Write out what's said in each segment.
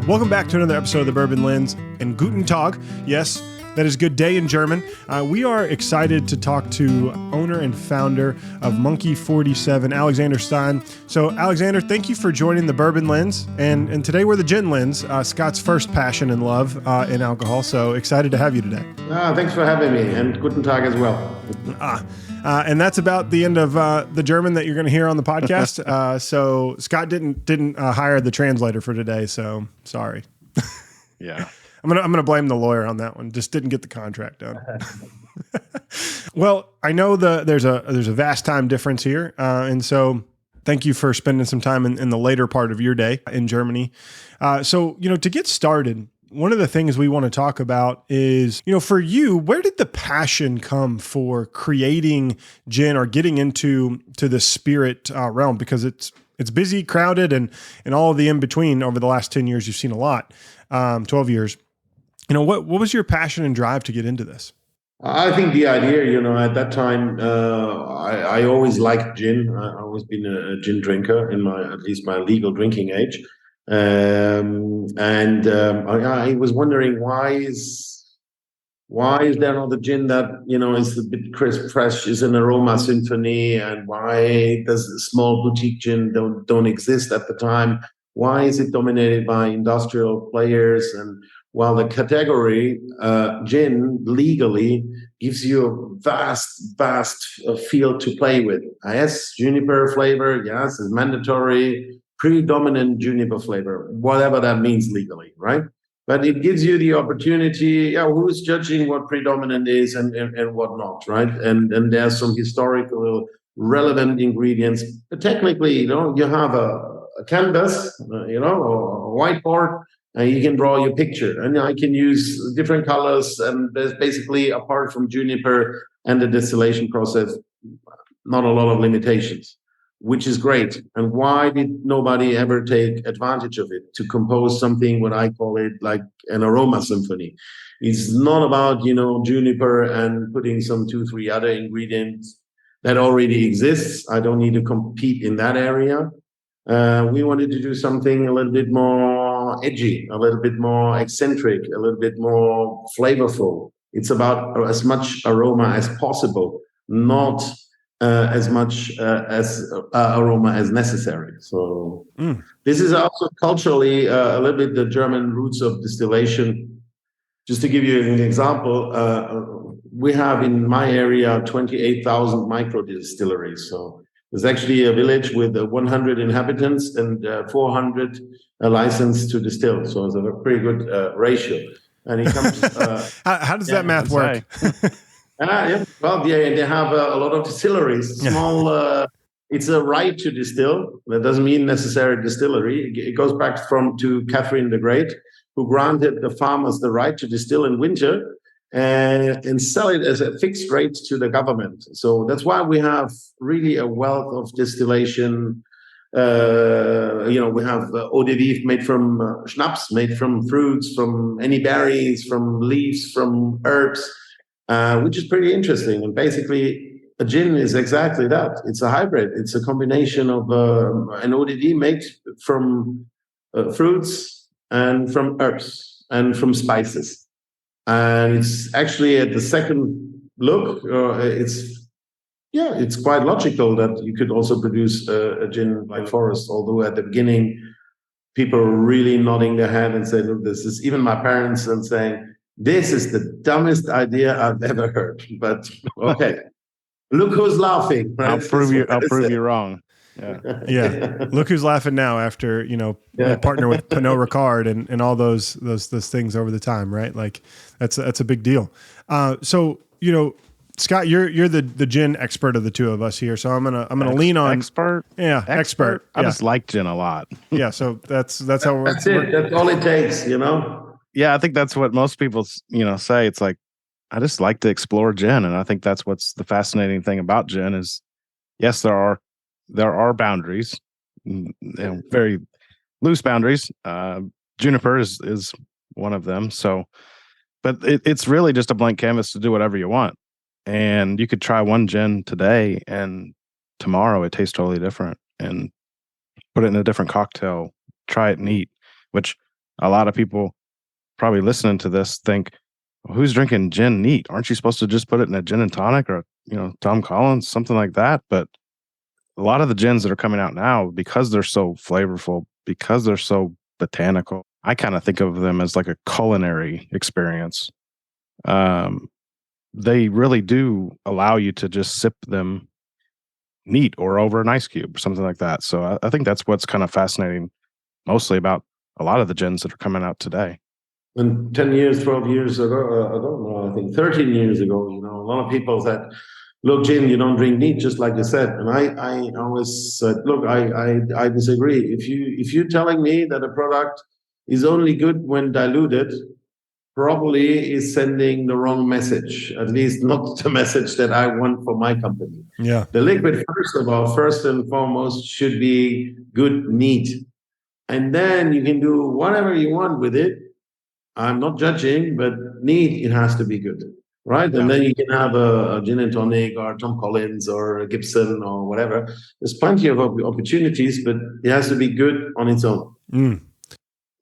Welcome back to another episode of the Bourbon Lens and Guten Tag. Yes, that is good day in German. We are excited to talk to owner and founder of Monkey 47, Alexander Stein. So, Alexander, thank you for joining the Bourbon Lens. And today we're the Gin Lens, Scott's first passion and love in alcohol. So excited to have you today. Thanks for having me, and Guten Tag as well. And that's about the end of the German that you're going to hear on the podcast. So Scott didn't hire the translator for today, so sorry. Yeah. I'm gonna blame the lawyer on that one. Just didn't get the contract done. Well, I know there's a vast time difference here, and so thank you for spending some time in the later part of your day in Germany. So to get started, one of the things we want to talk about is, for you, where did the passion come for creating gin or getting into the spirit realm? Because it's busy, crowded, and all of the in between. Over the last 10 years, you've seen a lot. 12 years. What was your passion and drive to get into this? I think the idea, at that time, I always liked gin. I've always been a gin drinker in at least my legal drinking age. I was wondering why is there not a gin that is a bit crisp, fresh, is an aroma symphony, and why does small boutique gin don't exist at the time? Why is it dominated by industrial players? And while the category gin legally gives you a vast field to play with. Yes, juniper flavor, yes, is mandatory. Predominant juniper flavor, whatever that means legally, right? But it gives you the opportunity, who's judging what predominant is and what not, right? And there's some historical relevant ingredients. But technically, you have a canvas, or a whiteboard, and you can draw your picture. And I can use different colors, and there's basically, apart from juniper and the distillation process, not a lot of limitations, which is great. And why did nobody ever take advantage of it to compose something, what I call it, like an aroma symphony? It's not about, juniper and putting some 2-3 other ingredients that already exists. I don't need to compete in that area. We wanted to do something a little bit more edgy, a little bit more eccentric, a little bit more flavorful. It's about as much aroma as possible, not as much as aroma as necessary. So This is also culturally a little bit the German roots of distillation. Just to give you an example, we have in my area 28,000 micro distilleries. So there's actually a village with 100 inhabitants and 400 licensed to distill. So it's a pretty good ratio. And it comes. How does that math work? Well, they have a lot of distilleries. Small. It's a right to distill. That doesn't mean necessary distillery. It goes back to Catherine the Great, who granted the farmers the right to distill in winter and sell it as a fixed rate to the government. So that's why we have really a wealth of distillation. We have eau de vif made from schnapps, made from fruits, from any berries, from leaves, from herbs. Which is pretty interesting. And basically, a gin is exactly that. It's a hybrid. It's a combination of an ODD made from fruits and from herbs and from spices. And it's actually, at the second look, it's quite logical that you could also produce a gin like Forest. Although at the beginning, people were really nodding their head and saying, "Look, this is," even my parents, and saying, "This is the dumbest idea I've ever heard." But okay, look who's laughing. Right? I'll prove you wrong. Yeah. Look who's laughing now after partner with Pernod Ricard and all those things over the time, right? Like that's a big deal. So Scott, you're the gin expert of the two of us here, so I'm gonna lean on expert. Yeah, expert. I just like gin a lot. Yeah, so that's how that's it. That's all it takes, Yeah, I think that's what most people, say. It's like, I just like to explore gin. And I think that's what's the fascinating thing about gin is, yes, there are boundaries, very loose boundaries. Juniper is one of them. So, but it's really just a blank canvas to do whatever you want. And you could try one gin today and tomorrow it tastes totally different, and put it in a different cocktail, try it neat, which a lot of people probably listening to this think, well, who's drinking gin neat? Aren't you supposed to just put it in a gin and tonic or, Tom Collins, something like that? But a lot of the gins that are coming out now, because they're so flavorful, because they're so botanical, I kind of think of them as like a culinary experience. They really do allow you to just sip them neat or over an ice cube or something like that. So I think that's what's kind of fascinating mostly about a lot of the gins that are coming out today. And 10 years, 12 years ago, I don't know, I think 13 years ago, a lot of people said, look, Jim, you don't drink neat, just like you said. And I always said, look, I disagree. If you're telling me that a product is only good when diluted, probably is sending the wrong message, at least not the message that I want for my company. Yeah. The liquid, first and foremost, should be good neat. And then you can do whatever you want with it. I'm not judging, but neat, it has to be good, right? Yeah. And then you can have a gin and tonic or Tom Collins or a Gibson or whatever. There's plenty of opportunities, but it has to be good on its own.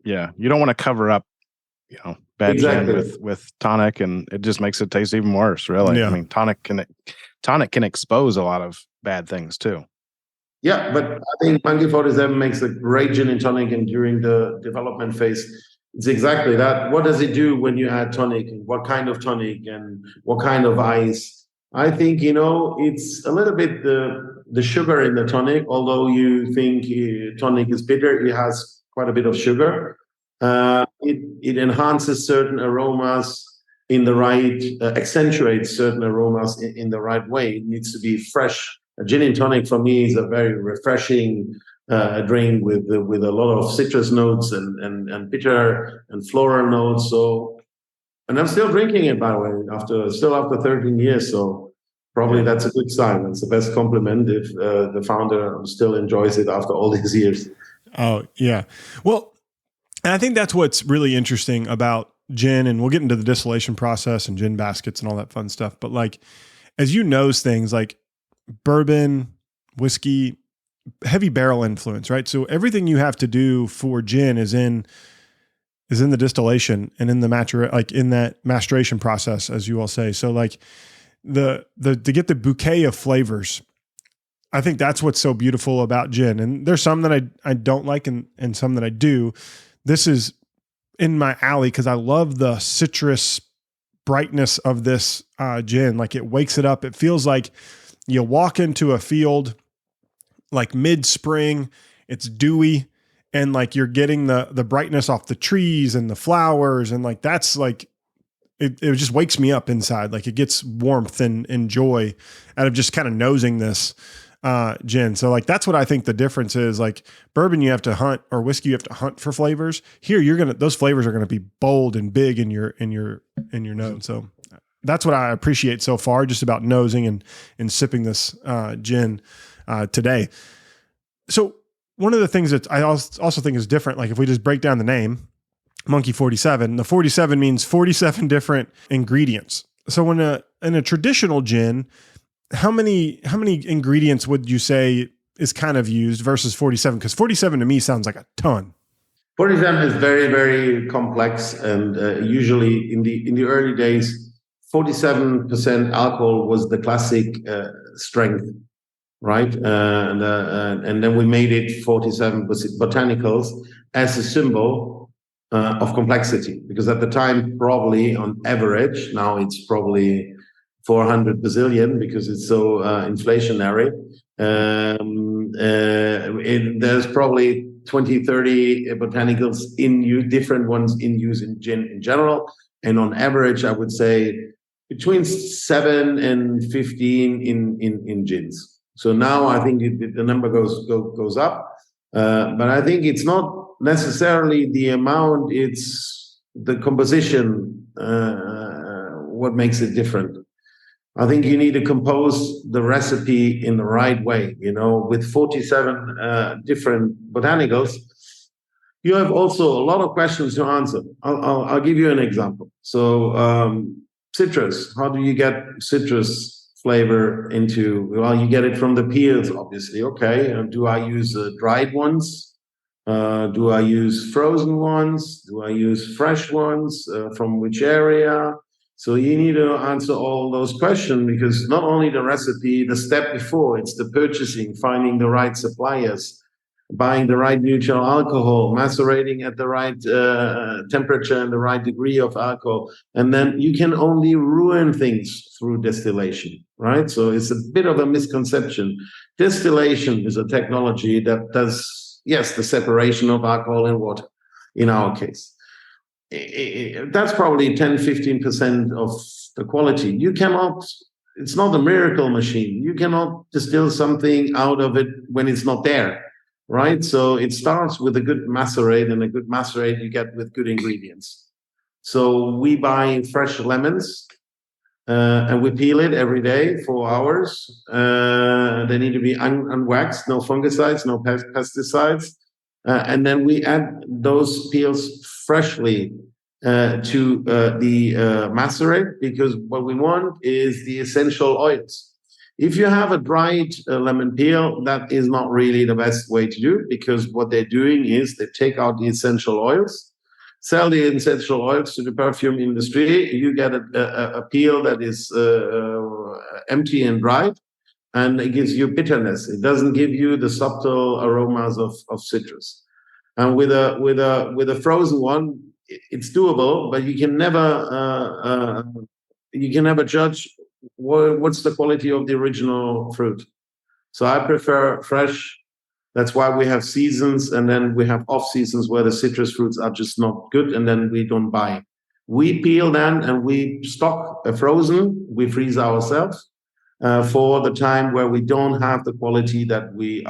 Yeah, you don't want to cover up, bad gin with tonic, and it just makes it taste even worse. Really, yeah. I mean, tonic can expose a lot of bad things too. Yeah, but I think Monkey 47 makes a great gin and tonic, and during the development phase, it's exactly that. What does it do when you add tonic, and what kind of tonic, and what kind of ice? I think, it's a little bit the sugar in the tonic, although you think tonic is bitter, it has quite a bit of sugar. It enhances certain aromas in the right, accentuates certain aromas in the right way. It needs to be fresh. A gin and tonic for me is a very refreshing drink with a lot of citrus notes and bitter and floral notes. So, and I'm still drinking it, by the way, after 13 years. So probably that's a good sign. That's the best compliment if the founder still enjoys it after all these years. Oh yeah, well, and I think that's what's really interesting about gin, and we'll get into the distillation process and gin baskets and all that fun stuff. But like, as you nose things like bourbon, whiskey, heavy barrel influence, right? So everything you have to do for gin is in the distillation and in the in that maceration process, as you all say. So like the to get the bouquet of flavors, I think that's what's so beautiful about gin. And there's some that I don't like and some that I do. This is in my alley because I love the citrus brightness of this gin. Like it wakes it up. It feels like you walk into a field like mid-spring, it's dewy, and like you're getting the brightness off the trees and the flowers, and like that's like it just wakes me up inside. Like it gets warmth and joy out of just kind of nosing this gin. So like that's what I think the difference is. Like bourbon you have to hunt, or whiskey you have to hunt for flavors. Here those flavors are gonna be bold and big in your nose. So that's what I appreciate so far, just about nosing and sipping this gin today. So one of the things that I also think is different, like if we just break down the name, Monkey 47, the 47 means 47 different ingredients. So in a traditional gin, how many ingredients would you say is kind of used versus 47? Because 47 to me sounds like a ton. 47 is very, very complex, and usually in the early days, 47% alcohol was the classic strength, right? And then we made it 47 botanicals as a symbol of complexity, because at the time, probably on average, now it's probably 400 bazillion because it's so inflationary. There's probably 20, 30 botanicals in use, different ones in use in gin in general. And on average, I would say between 7 and 15 in gins. So now I think the number goes up. But I think it's not necessarily the amount, it's the composition, what makes it different. I think you need to compose the recipe in the right way. With 47 different botanicals, you have also a lot of questions to answer. I'll give you an example. So citrus, how do you get citrus flavor into? Well, you get it from the peels, obviously. Okay, do I use dried ones? Do I use frozen ones? Do I use fresh ones? From which area? So you need to answer all those questions, because not only the recipe, the step before, it's the purchasing, finding the right suppliers, buying the right neutral alcohol, macerating at the right temperature and the right degree of alcohol. And then you can only ruin things through distillation, right? So it's a bit of a misconception. Distillation is a technology that does, yes, the separation of alcohol and water in our case. That's probably 10-15% of the quality. You cannot, it's not a miracle machine. You cannot distill something out of it when it's not there, right? So it starts with a good macerate, and a good macerate you get with good ingredients. So we buy fresh lemons, and we peel it every day, 4 hours. They need to be unwaxed, no fungicides, no pesticides. And then we add those peels freshly to the macerate, because what we want is the essential oils. If you have a dried lemon peel, that is not really the best way to do, because what they're doing is they take out the essential oils, sell the essential oils to the perfume industry. You get a peel that is empty and dried, and it gives you bitterness. It doesn't give you the subtle aromas of citrus. And with a frozen one, it's doable, but you can never judge what's the quality of the original fruit. So I prefer fresh. That's why we have seasons, and then we have off seasons where the citrus fruits are just not good, and then we don't buy. We peel then, and we stock frozen. We freeze ourselves for the time where we don't have the quality that we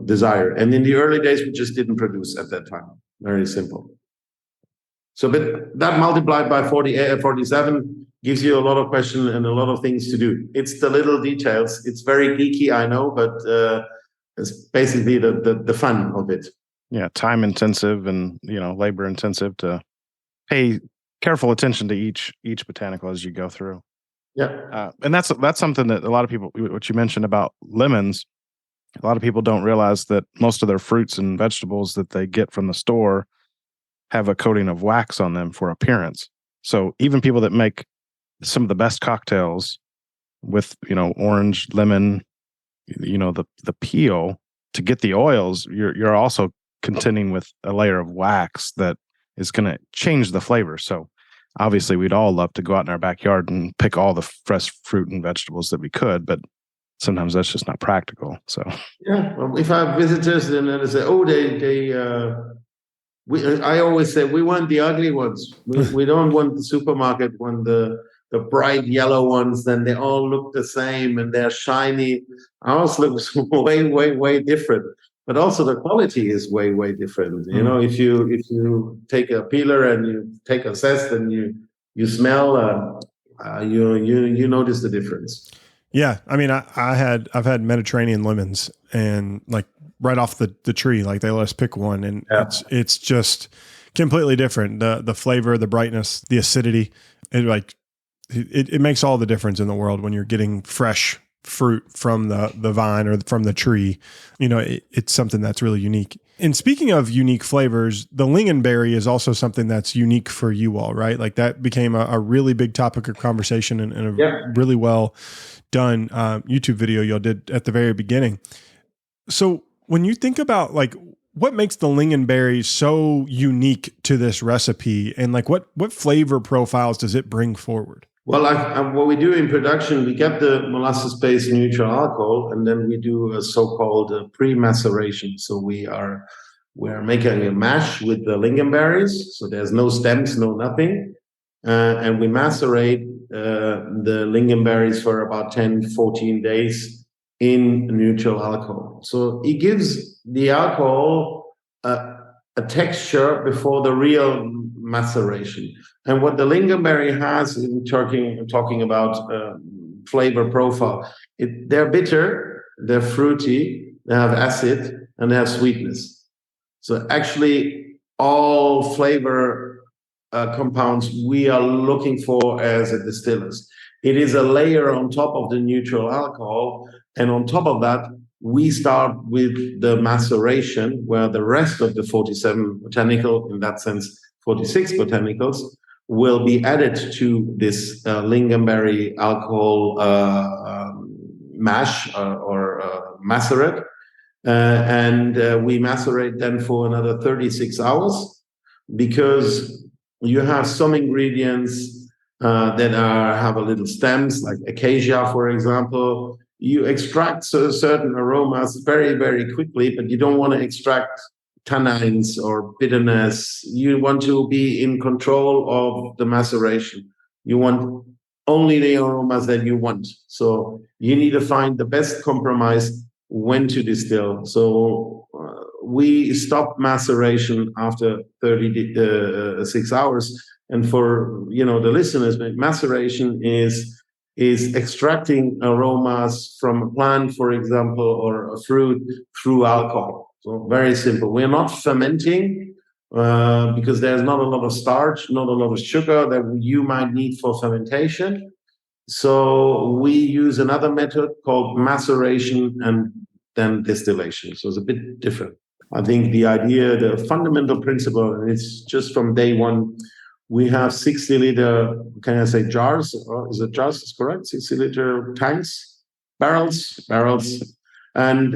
desire. And in the early days, we just didn't produce at that time. Very simple. So, but that multiplied by 47 gives you a lot of questions and a lot of things to do. It's the little details. It's very geeky, I know, but it's basically the fun of it. Yeah, time intensive and labor intensive to pay careful attention to each botanical as you go through. Yeah, and that's something that a lot of people, what you mentioned about lemons, a lot of people don't realize that most of their fruits and vegetables that they get from the store have a coating of wax on them for appearance. So even people that make some of the best cocktails with, orange, lemon, the peel to get the oils, you're also contending with a layer of wax that is going to change the flavor. So obviously we'd all love to go out in our backyard and pick all the fresh fruit and vegetables that we could, but sometimes that's just not practical. So yeah, well, if I have visitors and they say, "Oh, I always say we want the ugly ones. We don't want the supermarket one, the bright yellow ones. Then they all look the same and they're shiny. Ours looks way different. But also the quality is way different. If you take a peeler and you take a zest and you smell, you notice the difference. Yeah, I mean, I've had Mediterranean lemons, and like right off the tree, like they let us pick one, and it's just completely different. The flavor, the brightness, the acidity, it makes all the difference in the world when you're getting fresh fruit from the vine or from the tree. It's something that's really unique. And speaking of unique flavors, the lingonberry is also something that's unique for you all, right? Like that became a really big topic of conversation and a really well done YouTube video y'all did at the very beginning. So when you think about like what makes the lingonberry so unique to this recipe, and like what flavor profiles does it bring forward? Well, what we do in production, we get the molasses-based neutral alcohol, and then we do a so-called pre-maceration. So we're making a mash with the lingonberries. So there's no stems, no nothing. And we macerate the lingonberries for about 10, 14 days in neutral alcohol. So it gives the alcohol a texture before the real maceration. And what the lingonberry has, in talking about flavor profile, they're bitter, they're fruity, they have acid, and they have sweetness. So actually, all flavor compounds we are looking for as a distillers. It is a layer on top of the neutral alcohol, and on top of that, we start with the maceration, where the rest of the 47 botanical, in that sense, 46 botanicals, will be added to this lingonberry alcohol mash or macerate. And we macerate then for another 36 hours, because you have some ingredients that have a little stems, like acacia, for example. You extract certain aromas very, very quickly, but you don't want to extract tannins or bitterness. You want to be in control of the maceration. You want only the aromas that you want. So you need to find the best compromise when to distill. So we stop maceration after 36 hours. And for the listeners, maceration is extracting aromas from a plant, for example, or a fruit through alcohol. So very simple. We're not fermenting because there's not a lot of starch, not a lot of sugar that you might need for fermentation. So we use another method called maceration and then distillation. So it's a bit different. I think the idea, the fundamental principle, and it's just from day one, we have 60-liter, can I say jars? Is it jars? Is correct? 60-liter tanks, barrels. And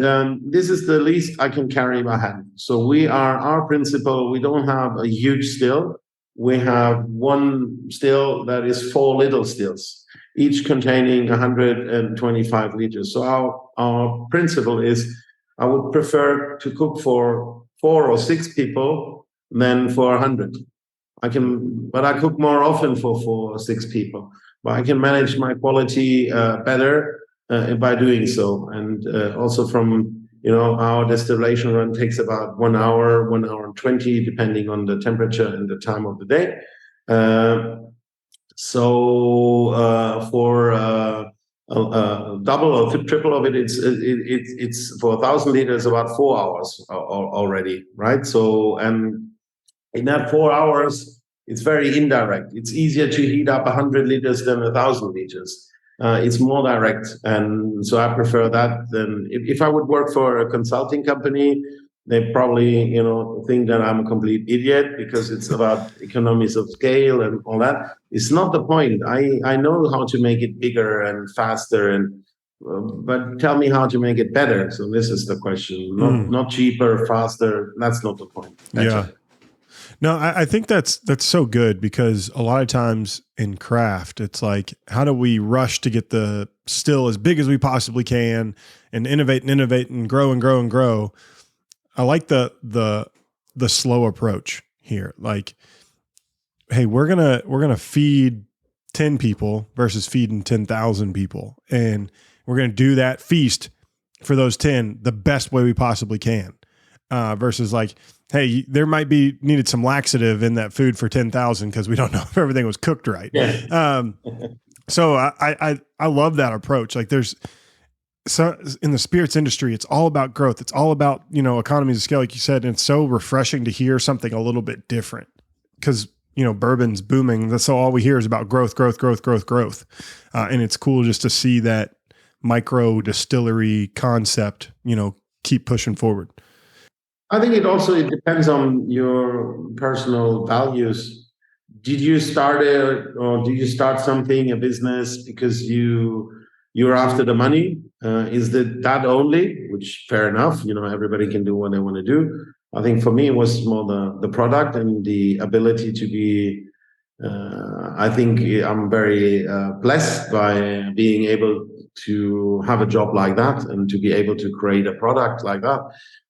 this is the least I can carry in my hand. So our principle, we don't have a huge still. We have one still that is 4 little stills, each containing 125 liters. So our principle is, I would prefer to cook for 4 or 6 people than for 100. But I cook more often for 4 or 6 people. But I can manage my quality better by doing so. And also from, our distillation run takes about 1 hour, 1 hour and 20, depending on the temperature and the time of the day. For double or triple of it, it's for 1,000 liters about 4 hours already, right? So, and in that 4 hours, it's very indirect. It's easier to heat up 100 liters than 1,000 liters. It's more direct, and so I prefer that. Than if I would work for a consulting company, they probably think that I'm a complete idiot because it's about economies of scale and all that. It's not the point. I know how to make it bigger and faster, but tell me how to make it better. So this is the question. Not cheaper, faster. That's not the point. Yeah. No, I think that's so good, because a lot of times in craft, it's like, how do we rush to get the still as big as we possibly can and innovate and grow and grow and grow. I like the slow approach here. Like, hey, we're gonna feed 10 people versus feeding 10,000 people, and we're gonna do that feast for those 10 the best way we possibly can. Versus like, hey, there might be needed some laxative in that food for 10,000 because we don't know if everything was cooked right. Yeah. So I love that approach. Like, so in the spirits industry, it's all about growth. It's all about, economies of scale, like you said, and it's so refreshing to hear something a little bit different, because, bourbon's booming. That's all we hear is about growth. And it's cool just to see that micro distillery concept, keep pushing forward. I think it depends on your personal values. Did you start something, a business, because you're after the money? Is that only? Which, fair enough. Everybody can do what they want to do. I think for me, it was more the product and the ability to be. I think I'm very blessed by being able to have a job like that and to be able to create a product like that.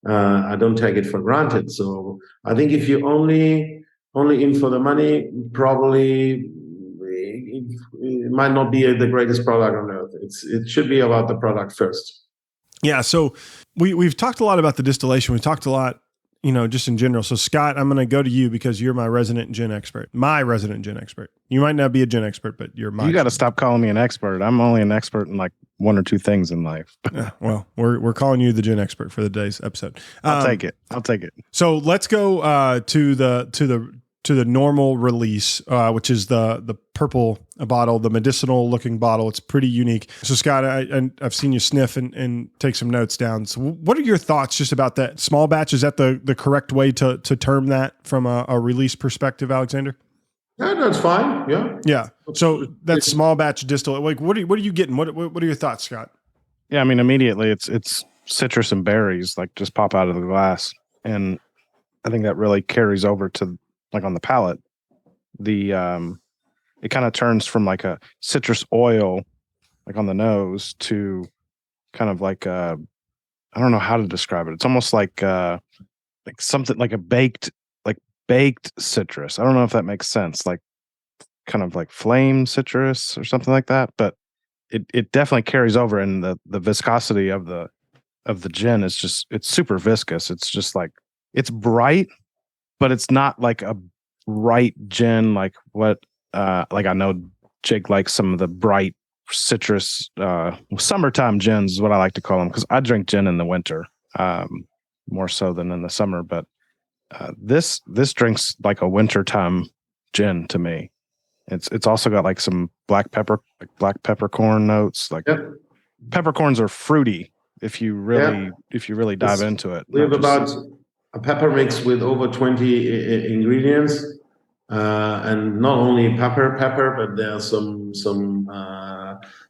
I don't take it for granted. So I think if you only in for the money, probably it might not be the greatest product on earth. It should be about the product first. Yeah. So we've talked a lot about the distillation. We've talked a lot, just in general. So Scott, I'm going to go to you because you're my resident gin expert. You might not be a gin expert, but you're my. You got to stop calling me an expert. I'm only an expert in like 1 or 2 things in life. Yeah, well, we're calling you the gin expert for today's episode. I'll take it. So let's go to the to the normal release, which is the purple bottle, the medicinal looking bottle. It's pretty unique. So Scott, I've seen you sniff and take some notes down. So what are your thoughts just about that small batch? Is that the correct way to term that from a release perspective, Alexander? Yeah, that's fine. Yeah. Yeah. So that small batch distillate, like what are you getting? What are your thoughts, Scott? Yeah, I mean, immediately it's citrus and berries like just pop out of the glass, and I think that really carries over to like on the palate. The it kind of turns from like a citrus oil like on the nose to kind of like I don't know how to describe it. It's almost like something like a baked citrus. I don't know if that makes sense. Like kind of like flame citrus or something like that, but it definitely carries over, and the viscosity of the gin is just, it's super viscous. It's just like, it's bright, but it's not like a bright gin like what like I know Jake likes some of the bright citrus summertime gins is what I like to call them, because I drink gin in the winter more so than in the summer, but this drinks like a wintertime gin to me. It's also got like some black peppercorn notes. Like peppercorns are fruity if you really dive into it. We have about a pepper mix with over 20 ingredients, and not only pepper, but there are some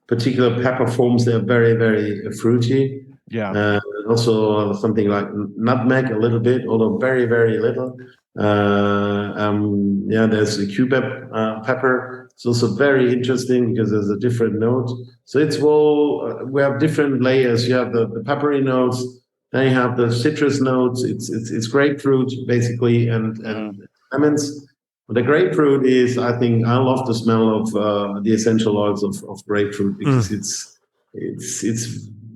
particular pepper forms. They're very, very fruity. Yeah. Also something like nutmeg a little bit, although very, very little. There's a cubeb pepper. It's also very interesting because there's a different note. So it's we have different layers. You have the peppery notes, then you have the citrus notes. It's grapefruit basically, and lemons. But the grapefruit is, I think, I love the smell of the essential oils of grapefruit because it's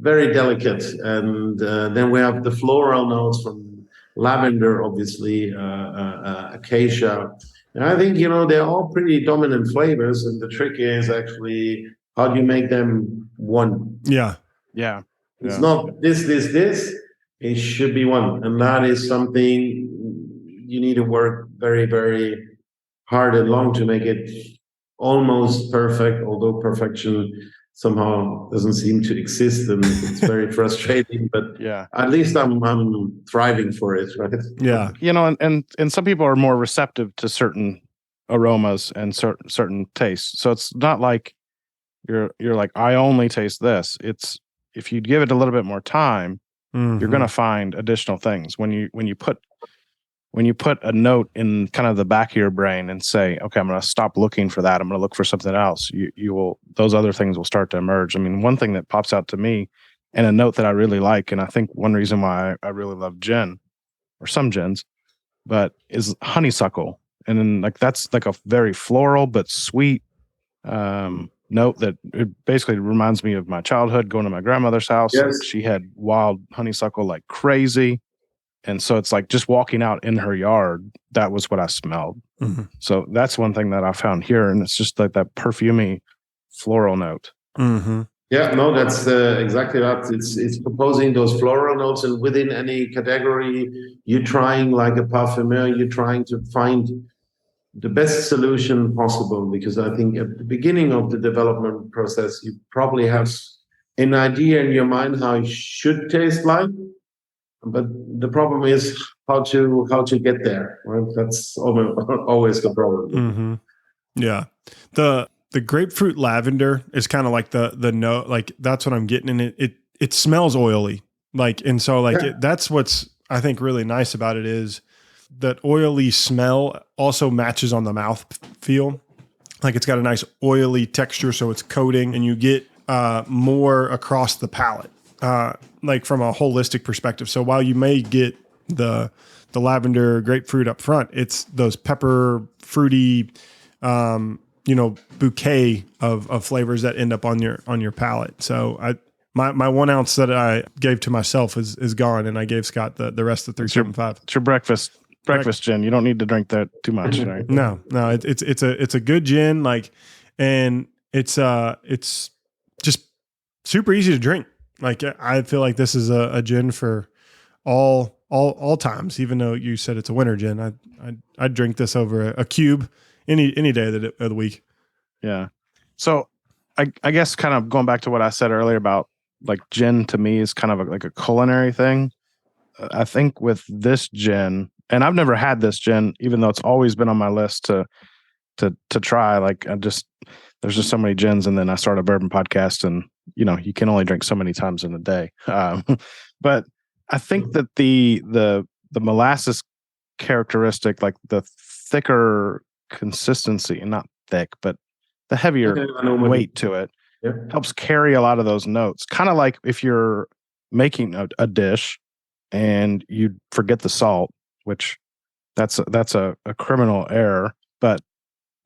very delicate. And then we have the floral notes from lavender, obviously, acacia. And I think, they're all pretty dominant flavors. And the trick is actually, how do you make them one? Yeah. Yeah. It's not this. It should be one. And that is something you need to work very, very hard and long to make it almost perfect, although perfection somehow doesn't seem to exist, and it's very frustrating, but at least I'm thriving for it, right? Yeah. And some people are more receptive to certain aromas and certain tastes. So it's not like you're like, I only taste this. It's, if you give it a little bit more time, you're going to find additional things. When you put a note in kind of the back of your brain and say, okay, I'm going to stop looking for that, I'm going to look for something else, you will, those other things will start to emerge. I mean, one thing that pops out to me and a note that I really like, and I think one reason why I really love gin, or some gins, but is honeysuckle. And then like, that's like a very floral but sweet note that it basically reminds me of my childhood going to my grandmother's house. Yes. Like, she had wild honeysuckle like crazy. And so it's like just walking out in her yard, that was what I smelled. So that's one thing that I found here. And it's just like that perfumey floral note. Yeah, no, that's exactly that. It's proposing those floral notes, and within any category, you're trying, like a parfumeur, you're trying to find the best solution possible, because I think at the beginning of the development process, you probably have an idea in your mind how it should taste like. But the problem is how to get there. Right? That's always the problem. Yeah, the grapefruit lavender is kind of like the note. Like that's what I'm getting in it. It smells oily. Like, and so like that's what's I think really nice about it is that oily smell also matches on the mouth feel. Like it's got a nice oily texture, so it's coating, and you get more across the palate. Like from a holistic perspective. So while you may get the lavender grapefruit up front, it's those pepper fruity, bouquet of flavors that end up on your palate. So my 1 ounce that I gave to myself is gone, and I gave Scott the rest of 375. It's your breakfast gin. You don't need to drink that too much, right? No, it's a good gin, like, and it's just super easy to drink. Like I feel like this is a gin for all all times. Even though you said it's a winter gin, I'd drink this over a cube any day of the week. Yeah. So I guess kind of going back to what I said earlier about like gin to me is kind of like a culinary thing. I think with this gin, and I've never had this gin, even though it's always been on my list to try. Like there's just so many gins, and then I start a bourbon podcast, and you can only drink so many times in a day. But I think that the molasses characteristic, like the thicker consistency, and not thick, but the heavier weight to it, helps carry a lot of those notes. Kind of like if you're making a dish and you forget the salt, which that's a criminal error, but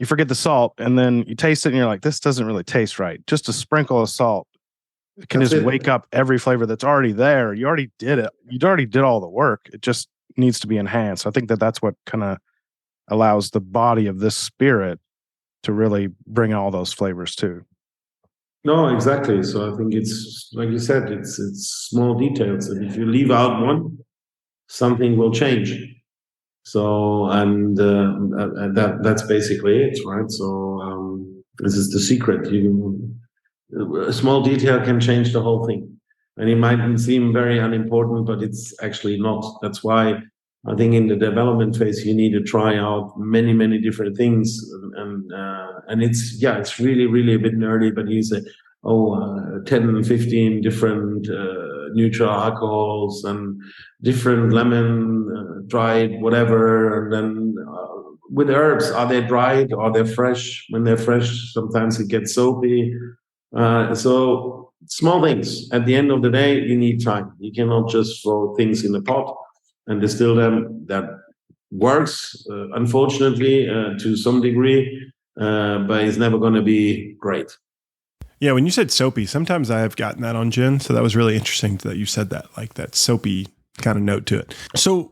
you forget the salt and then you taste it and you're like, this doesn't really taste right. Just a sprinkle of salt can wake up every flavor that's already there. You already did it. You already did all the work. It just needs to be enhanced. I think that's what kind of allows the body of this spirit to really bring all those flavors too. No, exactly. So I think it's like you said, it's small details, and if you leave out one, something will change. So and that's basically it, right? So this is the secret. A small detail can change the whole thing, and it might seem very unimportant, but it's actually not. That's why I think in the development phase you need to try out many different things, and it's really a bit nerdy. But you say, 10 15 different neutral alcohols and different lemon dried whatever, and then with herbs, are they dried? Are they fresh? When they're fresh, sometimes it gets soapy. So small things. At the end of the day, you need time. You cannot just throw things in a pot and distill them. That works, unfortunately, to some degree, but it's never going to be great. Yeah, when you said soapy, sometimes I have gotten that on gin, so that was really interesting that you said that, like that soapy kind of note to it. So,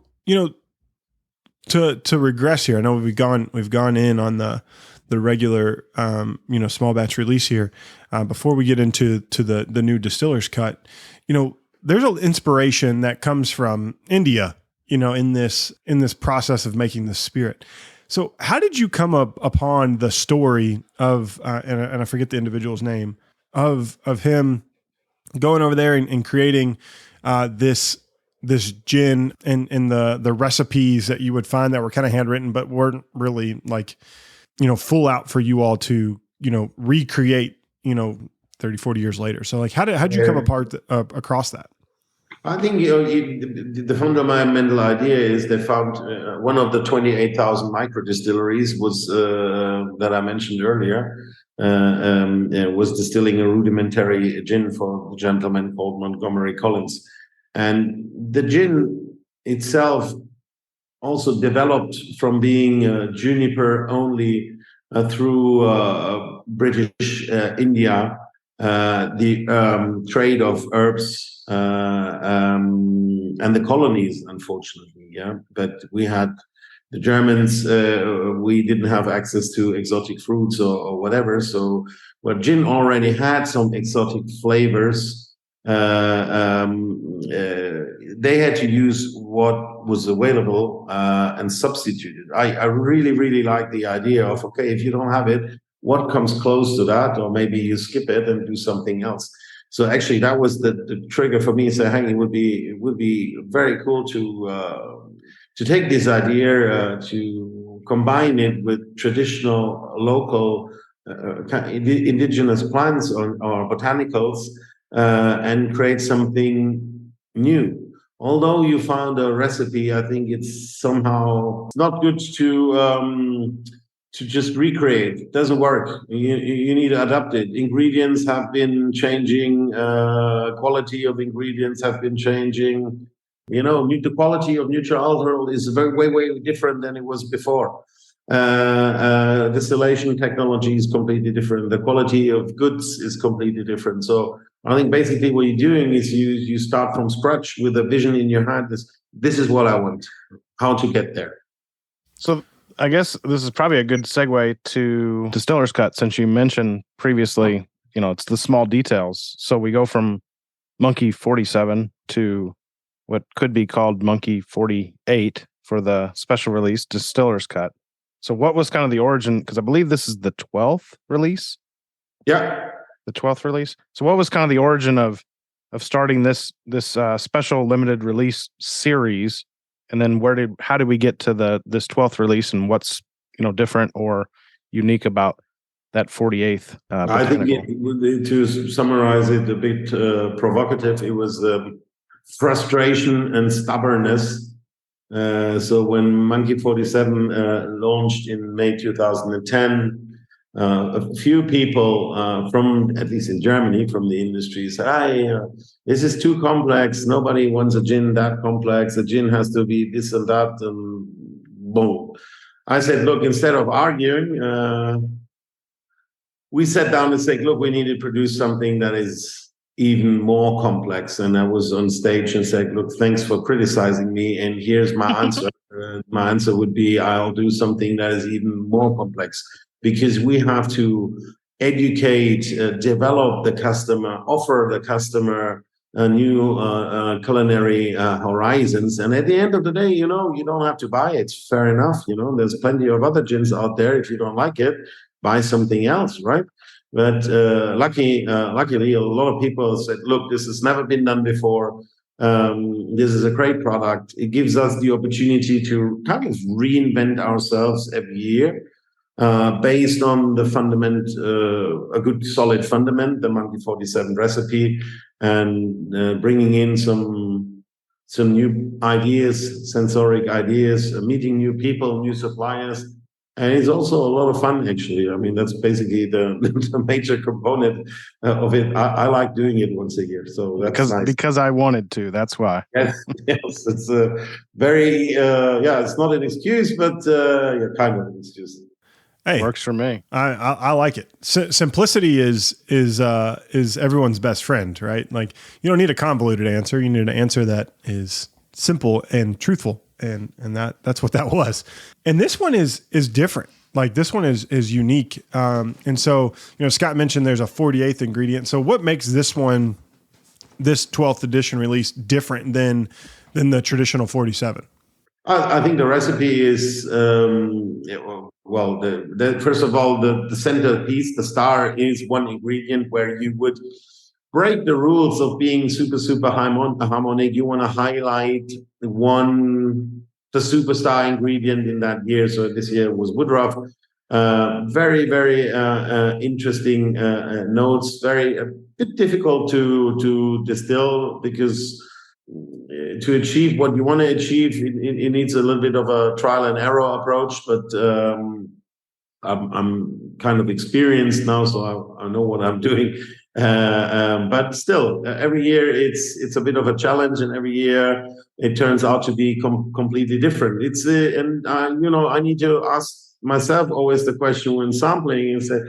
to regress here, I know we've gone in on the regular small batch release here. Before we get into the new distiller's cut, there's an inspiration that comes from India, in this process of making the spirit. So how did you come upon the story of, and I forget the individual's name, of him going over there and creating this gin and the recipes that you would find that were kind of handwritten, but weren't really like, full out for you all to, recreate, 30, 40 years later. So like, how'd you come across that? I think the fundamental idea is they found one of the 28,000 micro distilleries was that I mentioned earlier was distilling a rudimentary gin for a gentleman called Montgomery Collins, and the gin itself also developed from being juniper only through British India. The trade of herbs and the colonies, unfortunately, but we had the Germans, we didn't have access to exotic fruits or whatever, so gin already had some exotic flavors. They had to use what was available and substitute it. I really like the idea of, okay, if you don't have it, what comes close to that, or maybe you skip it and do something else. So actually, that was the trigger for me. So, hey, it would be very cool to take this idea to combine it with traditional local indigenous plants or botanicals and create something new. Although you found a recipe, I think it's somehow not good to just recreate. It doesn't work. You need to adapt it. Ingredients have been changing. Quality of ingredients have been changing. The quality of neutral alcohol is way different than it was before. Distillation technology is completely different. The quality of goods is completely different. So I think basically what you're doing is you start from scratch with a vision in your head. This is what I want. How to get there. So I guess this is probably a good segue to distiller's cut, since you mentioned previously, it's the small details. So we go from Monkey 47 to what could be called Monkey 48 for the special release distillers cut. So what was kind of the origin? Because I believe this is the 12th release. Yeah. The 12th release. So what was kind of the origin of starting this special limited release series, and then how did we get to this 12th release, and what's different or unique about that 48th? I think to summarize it a bit provocative, it was frustration and stubbornness. So when Monkey 47 launched in May 2010, a few people from, at least in Germany, from the industry said, this is too complex. Nobody wants a gin that complex. A gin has to be this and that, and boom. I said, look, instead of arguing, we sat down and said, look, we need to produce something that is even more complex. And I was on stage and said, look, thanks for criticizing me, and here's my answer. My answer would be, I'll do something that is even more complex, because we have to educate, develop the customer, offer the customer new culinary horizons. And at the end of the day, you don't have to buy it. It's fair enough. There's plenty of other gins out there. If you don't like it, buy something else, right? But luckily, a lot of people said, look, this has never been done before. This is a great product. It gives us the opportunity to kind of reinvent ourselves every year, based on the fundament, a good solid fundament, the Monkey 47 recipe, and bringing in some new ideas, sensoric ideas, meeting new people, new suppliers. And it's also a lot of fun, actually. I mean, that's basically the major component of it. I like doing it once a year, so that's nice. Because I wanted to. That's why. Yes, it's a very it's not an excuse, but kind of an excuse. Hey, works for me. I like it. Simplicity is everyone's best friend, right? Like, you don't need a convoluted answer. You need an answer that is simple and truthful. And that's what that was. And this one is different. Like, this one is unique. And so, Scott mentioned there's a 48th ingredient. So what makes this 12th edition release different than the traditional 47? I think the recipe is, first of all, the centerpiece, the star, is one ingredient where you would break the rules of being super harmonic. You want to highlight the superstar ingredient in that year. So this year was woodruff. Very, very interesting notes. Very a bit difficult to distill, because to achieve what you want to achieve, it needs a little bit of a trial and error approach. But I'm kind of experienced now, so I know what I'm doing. But still, every year it's a bit of a challenge, and every year it turns out to be completely different. I need to ask myself always the question when sampling, and say,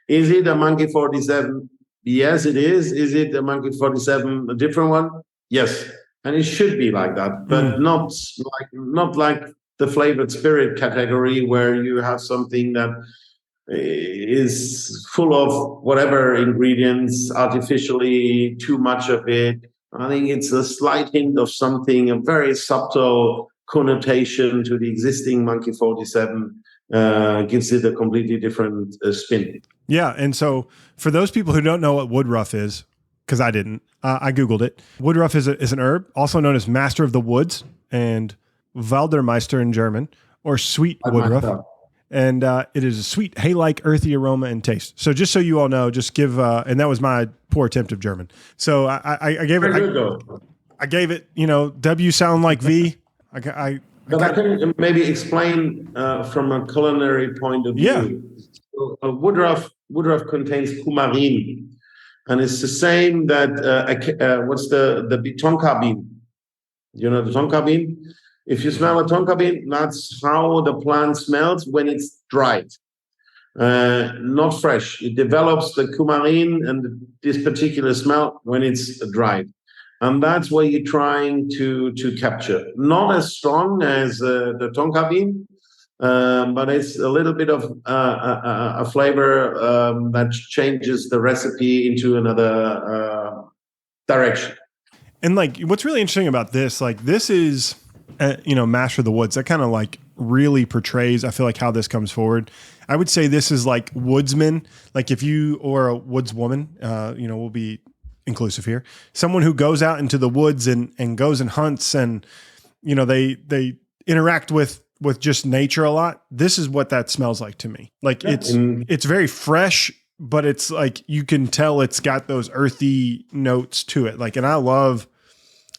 is it a Monkey 47? Yes, it is. Is it a Monkey 47, a different one? Yes, and it should be like that, but not like the flavored spirit category, where you have something that is full of whatever ingredients, artificially too much of it. I think it's a slight hint of something, a very subtle connotation to the existing Monkey 47, gives it a completely different spin. Yeah, and so for those people who don't know what woodruff is, because I didn't, I Googled it. Woodruff is an herb, also known as master of the woods and Waldmeister in German, or sweet woodruff. And it is a sweet, hay-like, earthy aroma and taste. So just so you all know, just give, and that was my poor attempt of German. So I gave it, I gave it, W sound like V. But I can maybe explain from a culinary point of view. Yeah. So, woodruff contains coumarin, and it's the same that what's the tonka bean? You know the tonka bean? If you smell a tonka bean, that's how the plant smells when it's dried, not fresh. It develops the coumarin and this particular smell when it's dried. And that's what you're trying to capture. Not as strong as the tonka bean, but it's a little bit of a flavor that changes the recipe into another direction. And like, what's really interesting about this, like this is, Master of the Woods. That kind of like really portrays, I feel like, how this comes forward. I would say this is like woodsman. Like if you, or a woodswoman, we'll be inclusive here. Someone who goes out into the woods and goes and hunts and, they interact with just nature a lot. This is what that smells like to me. Like it's very fresh, but it's like, you can tell it's got those earthy notes to it. Like, and I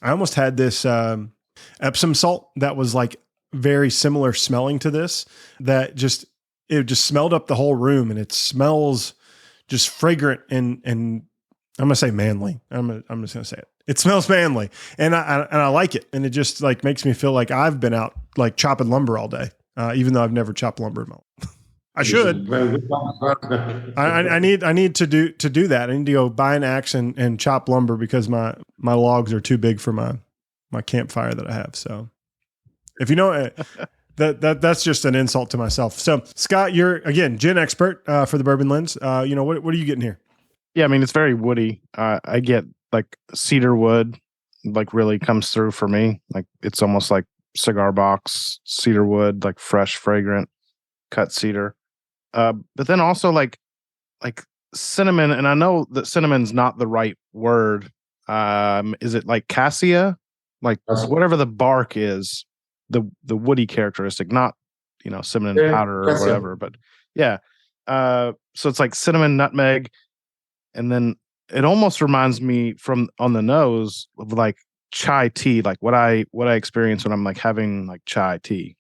almost had this, Epsom salt that was like very similar smelling to this, that it just smelled up the whole room, and it smells just fragrant and I'm going to say manly. I'm just going to say it. It smells manly, and I like it. And it just like makes me feel like I've been out like chopping lumber all day, even though I've never chopped lumber in my life. I should. I need to do that. I need to go buy an axe and chop lumber because my logs are too big for my campfire that I have. So if you know that's just an insult to myself. So Scott, you're again gin expert for the Bourbon Lens. What are you getting here? Yeah, I mean, it's very woody. I get like cedar wood, like really comes through for me. Like it's almost like cigar box cedar wood, like fresh, fragrant, cut cedar. But then also like cinnamon, and I know that cinnamon's not the right word. Is it like cassia? Like whatever the bark is, the woody characteristic, not cinnamon powder or whatever. But yeah, so it's like cinnamon, nutmeg, and then it almost reminds me from on the nose of like chai tea, like what I experience when I'm like having like chai tea,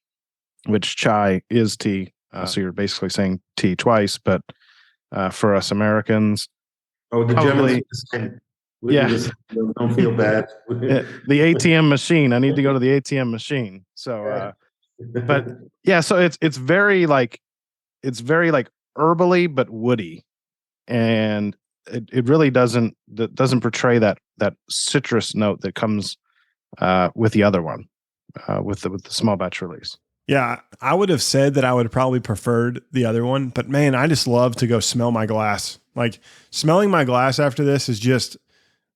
which chai is tea. So you're basically saying tea twice, but for us Americans, the Germans, don't feel bad. The ATM machine. I need to go to the ATM machine. So, but yeah, so it's very like herbally but woody, and it really doesn't portray that citrus note that comes with the other one, with the small batch release. Yeah, I would have said that I would have probably preferred the other one, but man, I just love to go smell my glass. Like smelling my glass after this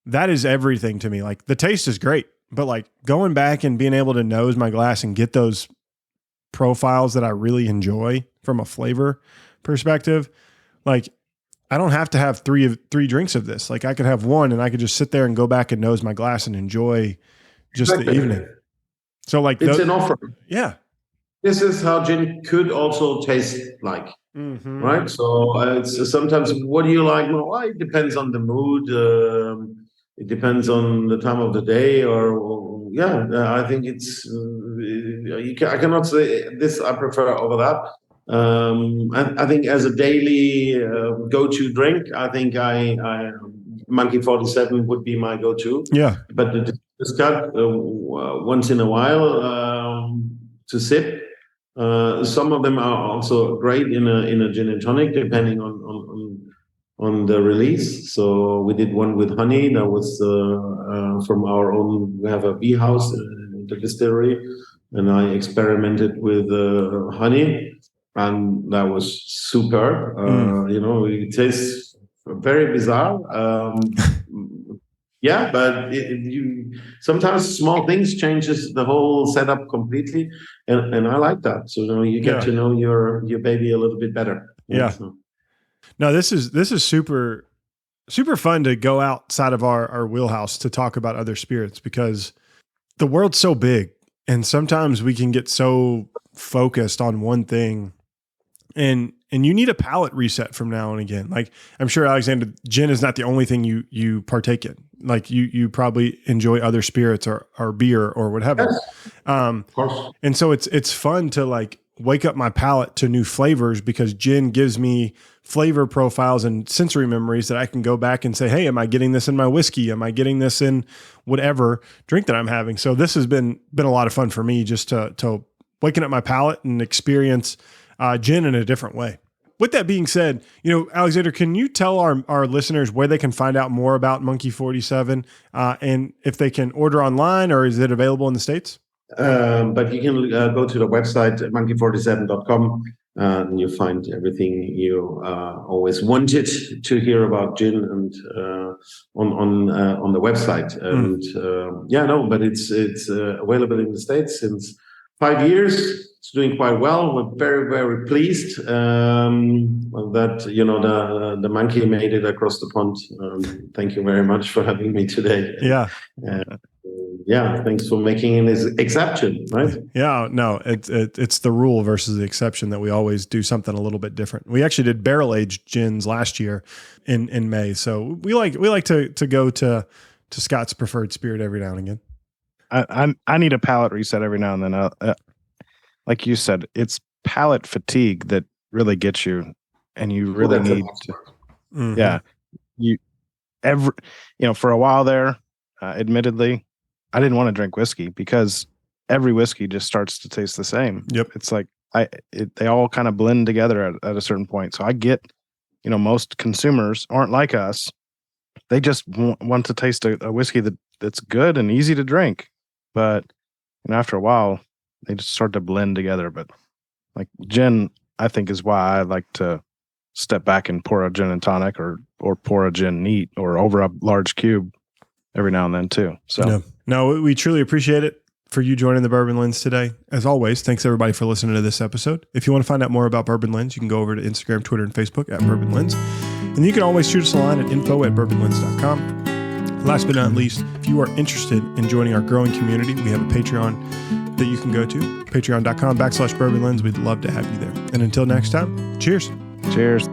that is everything to me. Like the taste is great, but like going back and being able to nose my glass and get those profiles that I really enjoy from a flavor perspective, like I don't have to have three drinks of this. Like I could have one and I could just sit there and go back and nose my glass and enjoy just the evening. So like it's an offer. Yeah. This is how gin could also taste like, right? So it's sometimes, what do you like? Well, it depends on the mood. It depends on the time of the day, I think it's. I cannot say this. I prefer over that. I think as a daily go-to drink, I think Monkey 47 would be my go-to. Yeah, but the cut once in a while to sip. Some of them are also great in a gin and tonic, depending on the release. So we did one with honey. That was from our own. We have a bee house in the distillery, and I experimented with honey, and that was super. It tastes very bizarre. Yeah, but sometimes small things changes the whole setup completely, and I like that. So you get to know your baby a little bit better. Yeah. So. No, this is super super fun to go outside of our wheelhouse to talk about other spirits, because the world's so big, and sometimes we can get so focused on one thing, and you need a palate reset from now and again. Like I'm sure, Alexander, gin is not the only thing you partake in. Like you probably enjoy other spirits or beer or whatever. Yes, of course. And so it's fun to like wake up my palate to new flavors, because gin gives me flavor profiles and sensory memories that I can go back and say, hey, am I getting this in my whiskey? Am I getting this in whatever drink that I'm having? So this has been a lot of fun for me, just to waking up my palate and experience gin in a different way. With that being said, Alexander, can you tell our listeners where they can find out more about Monkey 47, and if they can order online, or is it available in the States? But you can go to the website monkey47.com, and you find everything you always wanted to hear about gin and on the website. And but it's available in the States since 5 years. It's doing quite well. We're very, very pleased that the monkey made it across the pond. Thank you very much for having me today. Thanks for making an exception, right? Yeah, no, it's the rule versus the exception that we always do something a little bit different. We actually did barrel aged gins last year in May, so we like to go to Scott's preferred spirit every now and again. I need a palate reset every now and then. Like you said, it's palate fatigue that really gets you, and you really need to. Mm-hmm. Yeah, for a while there, admittedly, I didn't want to drink whiskey because every whiskey just starts to taste the same. Yep. It's like they all kind of blend together at a certain point. So I get, most consumers aren't like us. They just want to taste a whiskey that's good and easy to drink. But after a while, they just start to blend together. But like gin, I think is why I like to step back and pour a gin and tonic or pour a gin neat or over a large cube every now and then too. So. Yeah. No, we truly appreciate it for you joining the Bourbon Lens today. As always, thanks everybody for listening to this episode. If you want to find out more about Bourbon Lens, you can go over to Instagram, Twitter, and Facebook at Bourbon Lens. And you can always shoot us a line at info@bourbonlens.com. Last but not least, if you are interested in joining our growing community, we have a Patreon that you can go to, patreon.com/Bourbon Lens. We'd love to have you there. And until next time, cheers. Cheers.